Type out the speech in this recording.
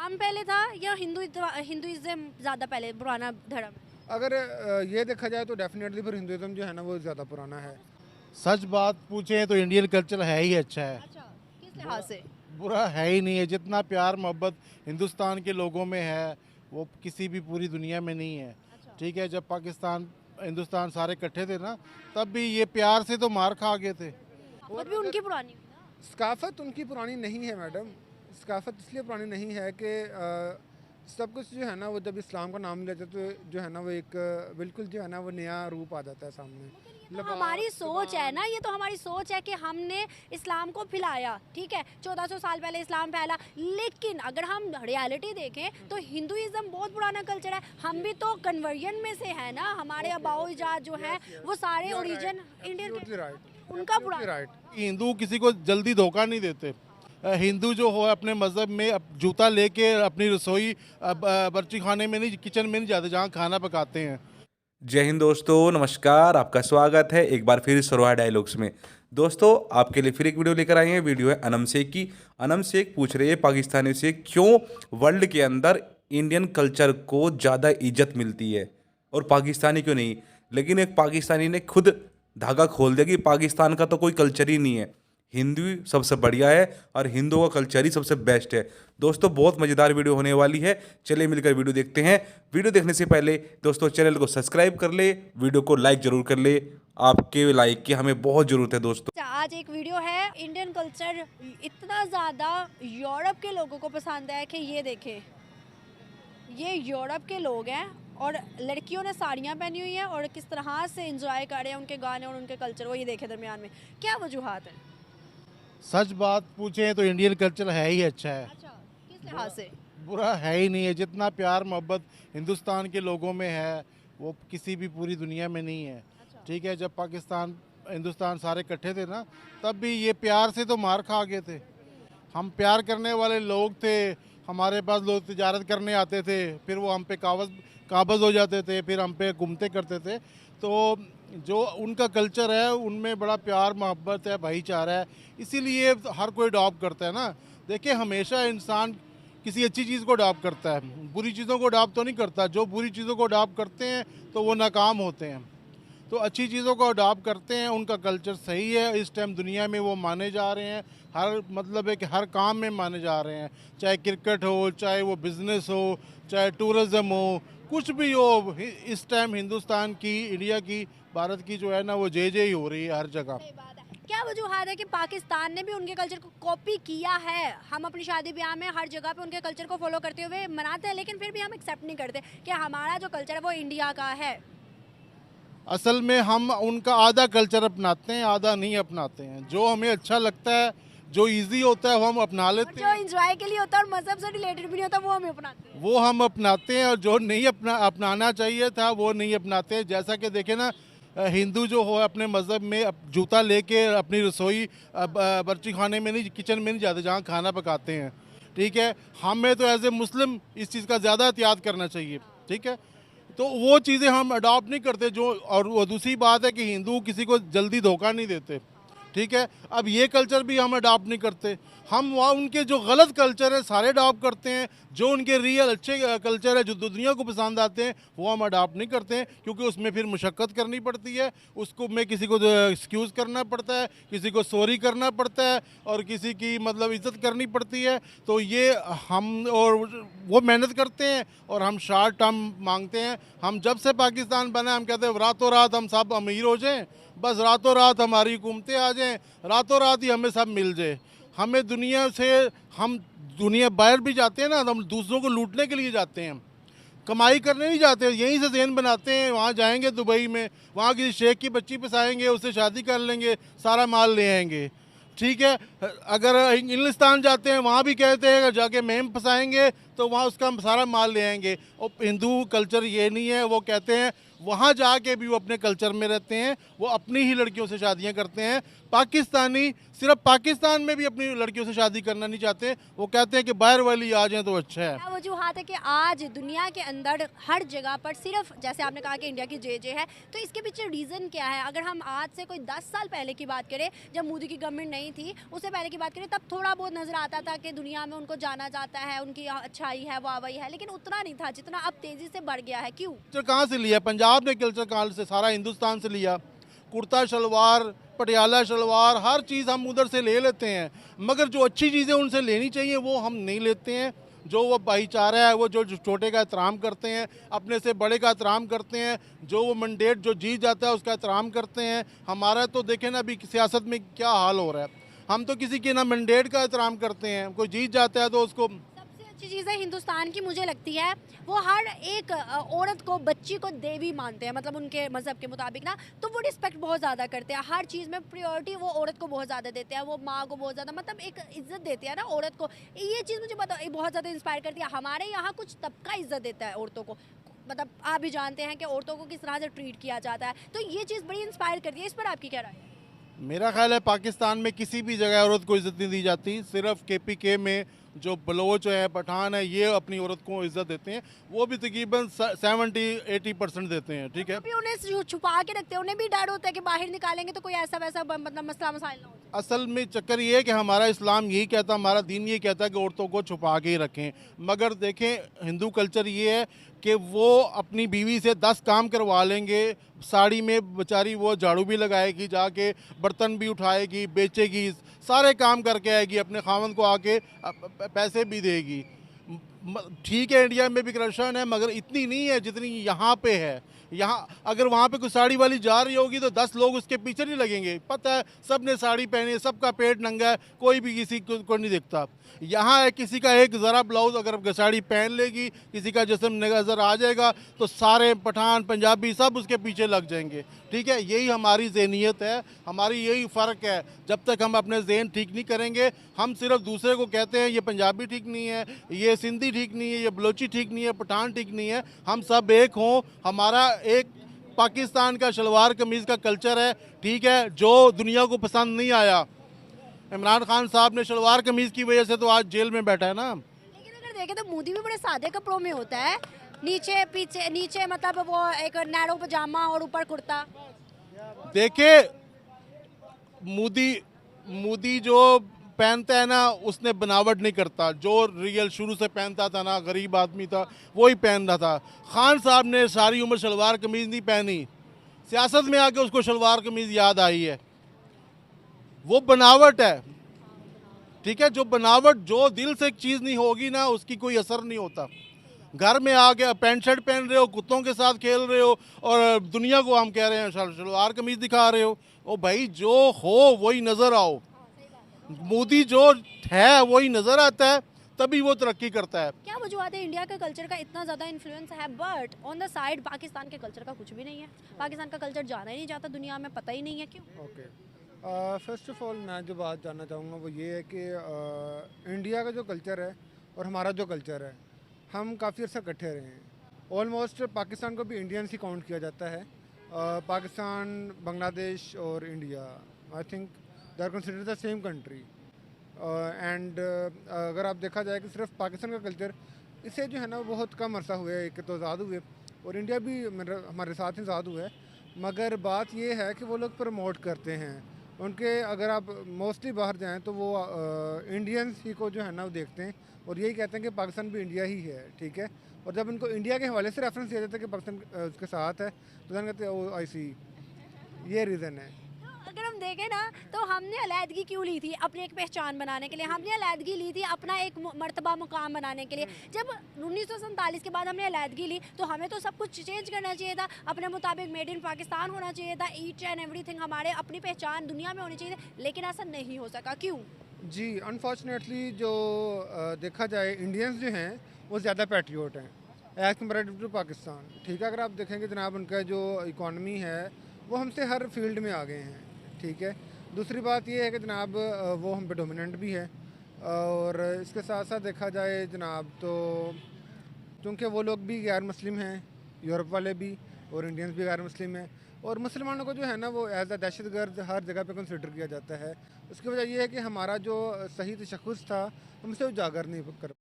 इस्लाम पहले था या हिंदुइज्म ज़्यादा पहले पुराना धर्म? अगर ये देखा जाए तो डेफिनेटली फिर हिंदुइज्म जो है ना वो ज़्यादा पुराना है। सच बात पूछें तो इंडियन कल्चर है ही अच्छा है। अच्छा, किस लिहाज से? बुरा है ही नहीं है। जितना प्यार मोहब्बत हिंदुस्तान के लोगों में है वो किसी भी पूरी दुनिया में नहीं है। अच्छा। ठीक है, जब पाकिस्तान हिंदुस्तान सारे इकट्ठे थे ना, तब भी ये प्यार से तो मार खा गए थे। और भी उनकी पुरानी हुई ना? सकाफत उनकी पुरानी नहीं है मैडम। सकाफत इसलिए पुरानी नहीं है कि सब कुछ जो है ना वो जब इस्लाम का नाम लेते तो जो है ना वो एक बिल्कुल जो है ना वो नया रूप आ जाता है सामने। तो हमारी सोच है ना, ये तो हमारी सोच है कि हमने इस्लाम को फैलाया, ठीक है, 1400 साल पहले इस्लाम फैला। लेकिन अगर हम रियलिटी देखें तो हिंदुइज्म बहुत पुराना कल्चर है। हम भी तो कन्वर्जन में से है ना, हमारे अबाओ इजाद जो है वो सारे ओरिजिन इंडियन Absolutely के, right. उनका Absolutely पुराना। right. हिंदू किसी को जल्दी धोखा नहीं देते। हिंदू जो हो अपने मज़हब में जूता लेके अपनी रसोई बर्ची खाने में नहीं, किचन में नहीं जाते जहाँ खाना पकाते हैं। जय हिंद दोस्तों, नमस्कार। आपका स्वागत है एक बार फिर सरवाहा डायलॉग्स में। दोस्तों, आपके लिए फिर एक वीडियो लेकर आए हैं। वीडियो है अनम शेख की। अनम शेख पूछ रहे हैं पाकिस्तानियों से क्यों वर्ल्ड के अंदर इंडियन कल्चर को ज़्यादा इज्जत मिलती है और पाकिस्तानी क्यों नहीं। लेकिन एक पाकिस्तानी ने खुद धागा खोल दिया कि पाकिस्तान का तो कोई कल्चर ही नहीं है, हिंदू सबसे बढ़िया है और हिंदुओं का कल्चर ही सबसे बेस्ट है। दोस्तों, बहुत मज़ेदार वीडियो होने वाली है। चलिए मिलकर वीडियो देखते हैं। वीडियो देखने से पहले दोस्तों चैनल को सब्सक्राइब कर ले, वीडियो को लाइक ज़रूर कर ले। आपके लाइक की हमें बहुत ज़रूरत है दोस्तों। अच्छा, आज एक वीडियो है, इंडियन कल्चर इतना ज़्यादा यूरोप के लोगों को पसंद है कि ये देखें, ये यूरोप के लोग हैं और लड़कियों ने साड़ियाँ पहनी हुई हैं और किस तरह से एंजॉय कर रहे हैं उनके गाने और उनके कल्चर को। ये देखें दरमियान में क्या वजूहात है? सच बात पूछें तो इंडियन कल्चर है ही अच्छा है। अच्छा, किस लिहाज से? बुरा है ही नहीं है। जितना प्यार मोहब्बत हिंदुस्तान के लोगों में है वो किसी भी पूरी दुनिया में नहीं है। अच्छा। ठीक है, जब पाकिस्तान हिंदुस्तान सारे इकट्ठे थे ना, तब भी ये प्यार से तो मार खा गए थे। हम प्यार करने वाले लोग थे। हमारे पास लोग तिजारत करने आते थे, फिर वो हम पे काबज़ हो जाते थे, फिर हम पे घूमते करते थे। तो जो उनका कल्चर है उनमें बड़ा प्यार मोहब्बत है, भाईचारा है, इसीलिए हर कोई अडॉप्ट करता है ना। देखिए, हमेशा इंसान किसी अच्छी चीज़ को अडॉप्ट करता है, बुरी चीज़ों को अडॉप्ट तो नहीं करता। जो बुरी चीज़ों को अडॉप्ट करते हैं तो वो नाकाम होते हैं। तो अच्छी चीज़ों को अडॉप्ट करते हैं, उनका कल्चर सही है। इस टाइम दुनिया में वो माने जा रहे हैं, हर मतलब है कि हर काम में माने जा रहे हैं। चाहे क्रिकेट हो, चाहे वो बिज़नेस हो, चाहे टूरिज़्म हो, कुछ भी हो। इस टाइम हिंदुस्तान की, इंडिया की, भारत की जो है ना वो जय जय ही हो रही है हर जगह। सही बात है। क्या वजूहात है कि पाकिस्तान ने भी उनके कल्चर को कॉपी किया है? हम अपनी शादी ब्याह में हर जगह पे उनके कल्चर को फॉलो करते हुए मनाते हैं, लेकिन फिर भी हम एक्सेप्ट नहीं करते कि हमारा जो कल्चर है वो इंडिया का है। असल में हम उनका आधा कल्चर अपनाते हैं, आधा नहीं अपनाते हैं। जो हमें अच्छा लगता है, जो इजी होता है वो हम अपना और लेते जो हैं, इंजॉय के लिए होता है और मजहब से रिलेटेड भी नहीं होता वो हम अपनाते हैं। वो हम अपनाते हैं। और जो नहीं अपनाना चाहिए था वो नहीं अपनाते हैं। जैसा कि देखें ना, हिंदू जो हो अपने मज़हब में जूता लेके अपनी रसोई बर्ची खाने में नहीं, किचन में नहीं जाते जहाँ खाना पकाते हैं। ठीक है, हमें तो एज ए मुस्लिम इस चीज़ का ज़्यादा एहतियात करना चाहिए। ठीक है, तो वो चीज़ें हम अडॉप्ट नहीं करते जो। और वो दूसरी बात है कि हिंदू किसी को जल्दी धोखा नहीं देते। ठीक है, अब ये कल्चर भी हम अडॉप्ट नहीं करते। हम वहाँ उनके जो गलत कल्चर है सारे अडॉप्ट करते हैं। जो उनके रियल अच्छे कल्चर है जो दुनिया को पसंद आते हैं वो हम अडॉप्ट नहीं करते हैं, क्योंकि उसमें फिर मुशक्क़त करनी पड़ती है। उसको में किसी को एक्सक्यूज़ करना पड़ता है, किसी को सॉरी करना पड़ता है और किसी की मतलब इज़्ज़त करनी पड़ती है। तो ये हम और वो मेहनत करते हैं और हम शॉर्ट टर्म मांगते हैं। हम जब से पाकिस्तान बना हम कहते हैं रातों रात हम सब अमीर हो जाएँ, बस रातों रात हमारी हुकूमतें आ जाएं, रातों रात ही हमें सब मिल जाए। हमें दुनिया से, हम दुनिया बाहर भी जाते हैं ना तो हम दूसरों को लूटने के लिए जाते हैं, कमाई करने नहीं जाते। यहीं से ज़हन बनाते हैं, वहाँ जाएंगे दुबई में, वहाँ किसी शेख की बच्ची फंसाएंगे, उससे शादी कर लेंगे, सारा माल ले आएंगे। ठीक है, अगर इंग्लिस्तान जाते हैं वहाँ भी कहते हैं अगर जाके मेम फंसाएंगे तो वहाँ उसका सारा माल ले आएंगे। और हिंदू कल्चर ये नहीं है। वो कहते हैं वहाँ जाके भी वो अपने कल्चर में रहते हैं, वो अपनी ही लड़कियों से शादियाँ करते हैं। पाकिस्तानी सिर्फ पाकिस्तान में भी अपनी लड़कियों से शादी करना नहीं चाहते, वो कहते हैं कि बाहर वाली आ जाए तो अच्छा है। क्या वजूहत है कि आज दुनिया के अंदर हर जगह पर सिर्फ जैसे आपने कहा कि इंडिया की जे है, तो इसके पीछे रीज़न क्या है? अगर हम आज से कोई 10 साल पहले की बात करें, जब मोदी की गवर्नमेंट नहीं थी, उससे पहले की बात करें, तब थोड़ा बहुत नज़र आता था कि दुनिया में उनको जाना जाता है, उनकी अच्छाई है, वाहवाही है, लेकिन उतना नहीं था जितना अब तेज़ी से बढ़ गया है। क्यों? कल्चर कहाँ से लिया? पंजाब ने कल्चर कहाँ से? सारा हिंदुस्तान से लिया। कुर्ता शलवार, पटियाला शलवार, हर चीज़ हम उधर से ले लेते हैं, मगर जो अच्छी चीज़ें उनसे लेनी चाहिए वो हम नहीं लेते हैं। जो वो भाईचारा है, वो जो छोटे का एहतराम करते हैं, अपने से बड़े का एहतराम करते हैं, जो वो मैंडेट जो जीत जाता है उसका एहतराम करते हैं। हमारा तो देखें ना अभी सियासत में क्या हाल हो रहा है, हम तो किसी के ना मैंडेट का एहतराम करते हैं, कोई जीत जाता है तो उसको। सबसे अच्छी चीज़ है हिंदुस्तान की, मुझे लगती है वो हर एक औरत को, बच्ची को देवी मानते हैं, मतलब उनके मज़हब के मुताबिक ना, तो वो रिस्पेक्ट बहुत ज़्यादा करते हैं। हर चीज़ में प्रायोरिटी वो औरत को बहुत ज़्यादा देते हैं, वो माँ को बहुत ज़्यादा, मतलब एक इज्जत देते हैं ना औरत को। ये चीज़ मुझे बहुत ज़्यादा इंस्पायर करती है। हमारे यहाँ कुछ तबका इज्जत देता है औरतों को, मतलब आप भी जानते हैं कि औरतों को किस तरह से ट्रीट किया जाता है, तो ये चीज़ बड़ी इंस्पायर करती है। इस पर आपकी क्या राय है? मेरा ख्याल है पाकिस्तान में किसी भी जगह औरत को इज्जत नहीं दी जाती, सिर्फ KPK में जो बलोच है, पठान है, ये अपनी औरत को इज्जत देते हैं, वो भी तकरीबन 70-80% देते हैं। ठीक है, अभी उन्हें छुपा के रखते हैं, उन्हें भी डर होता है कि बाहर निकालेंगे तो कोई ऐसा वैसा मतलब मसला मसाइल ना हो जाए। असल में चक्कर ये है कि हमारा इस्लाम यही कहता, हमारा दीन ये कहता है कि औरतों को छुपा के ही रखें, मगर देखें हिंदू कल्चर ये है कि वो अपनी बीवी से 10 काम करवा लेंगे। साड़ी में बेचारी वो झाड़ू भी लगाएगी, जाके बर्तन भी उठाएगी, बेचेगी, सारे काम करके आएगी, अपने खावंद को आके पैसे भी देगी। ठीक है इंडिया में भी करप्शन है, मगर इतनी नहीं है जितनी यहाँ पे है। यहाँ अगर वहाँ पे कोई साड़ी वाली जा रही होगी तो 10 लोग उसके पीछे नहीं लगेंगे, पता है सब ने साड़ी पहनी है, सबका पेट नंगा है, कोई भी किसी को नहीं दिखता। यहाँ है किसी का एक ज़रा ब्लाउज अगर साड़ी पहन लेगी, किसी का जिस्म नज़र आ जाएगा तो सारे पठान पंजाबी सब उसके पीछे लग जाएंगे। ठीक है, यही हमारी ज़हनियत है, हमारी यही फ़र्क है। जब तक हम अपने ज़हन ठीक नहीं करेंगे, हम सिर्फ दूसरे को कहते हैं ये पंजाबी ठीक नहीं है, ये सिंधी ठीक नहीं है, ये बलोची ठीक नहीं है, पठान ठीक नहीं है। हम सब एक हों, हमारा एक पाकिस्तान का शलवार कमीज़ का कल्चर है, ठीक है, जो दुनिया को पसंद नहीं आया। इमरान खान साहब ने शलवार कमीज़ की वजह से तो आज जेल में बैठा है ना। लेकिन अगर देखें तो मोदी भी बड़े सादे कपड़ों में होता है, नीचे पीछे, नीचे मतलब वो एक नैरो पजामा और ऊपर कुर्ता। देखे मोदी जो पहनता है ना, उसने बनावट नहीं करता, जो रियल शुरू से पहनता था ना, गरीब आदमी था वही पहन रहा था। खान साहब ने सारी उम्र शलवार कमीज़ नहीं पहनी, सियासत में आके उसको शलवार कमीज़ याद आई है। वो बनावट है, ठीक है, जो बनावट, जो दिल से एक चीज़ नहीं होगी ना, उसकी कोई असर नहीं होता। घर में आके पैंट शर्ट पहन रहे हो, कुत्तों के साथ खेल रहे हो, और दुनिया को हम कह रहे हैं शलवार कमीज़ दिखा रहे हो। ओ भाई, जो हो वही नज़र आओ। मोदी जो है वही नज़र आता है, तभी वो तरक्की करता है। क्या वजूहत है इंडिया के कल्चर का इतना ज़्यादा इन्फ्लुएंस है, but on the side Pakistan के कल्चर का कुछ भी नहीं है? पाकिस्तान का कल्चर जाना ही नहीं जाता दुनिया में, पता ही नहीं है क्यों? ओके, फर्स्ट ऑफ ऑल मैं जो बात जानना चाहूँगा वो ये है कि इंडिया का जो कल्चर है और हमारा जो कल्चर है, हम काफ़ी अर्सा इकट्ठे रहे हैं। ऑलमोस्ट पाकिस्तान को भी इंडियंस ही काउंट किया जाता है। पाकिस्तान, बांग्लादेश और India, I think they are considered the same country. And अगर आप देखा जाए कि सिर्फ पाकिस्तान का कल्चर, इसे जो है ना बहुत कम अरसा हुआ है, एक तो आज़ाद हुए, और इंडिया भी हमारे साथ ही आज़ाद हुआ है, मगर बात ये है कि वो लोग प्रमोट करते हैं उनके, अगर आप मोस्टली बाहर जाएं तो वो इंडियंस ही को जो है ना वो देखते हैं और यही कहते हैं कि पाकिस्तान भी इंडिया ही है। ठीक है, और जब इनको इंडिया के हवाले से रेफरेंस दिया जाता है कि पाकिस्तान उसके साथ है, तो कहते हैं ओ आई सी, ये रीज़न है। अगर हम देखें ना, तो हमने अलहदगी क्यों ली थी? अपनी एक पहचान बनाने के लिए हमने अलहदगी ली थी, अपना एक मर्तबा मुकाम बनाने के लिए। जब 1947 के बाद हमने अलहदगी ली तो हमें तो सब कुछ चेंज करना चाहिए था, अपने मुताबिक मेड इन पाकिस्तान होना चाहिए था, ईच एंड एवरीथिंग हमारे अपनी पहचान दुनिया में होनी चाहिए थी, लेकिन ऐसा नहीं हो सका। क्यों? जी, अनफॉर्चुनेटली जो देखा जाए, इंडियंस जो हैं वो ज़्यादा पैट्रियोट हैं एज़ कम्पेरेटिव टू पाकिस्तान। ठीक है, अगर आप देखेंगे जनाब, उनका जो इकॉनमी है वो हमसे हर फील्ड में आ गए हैं। ठीक है, दूसरी बात ये है कि जनाब वो हम पे डोमिनेंट भी है, और इसके साथ साथ देखा जाए जनाब, तो चूँकि वो लोग भी गैर मुस्लिम हैं, यूरोप वाले भी, और इंडियंस भी गैर मुस्लिम हैं, और मुसलमानों को जो है ना वो एज अ दहशतगर्द हर जगह पे कंसिडर किया जाता है। उसकी वजह ये है कि हमारा जो सही तशख़्ख़ुस था हम उसे उजागर नहीं कर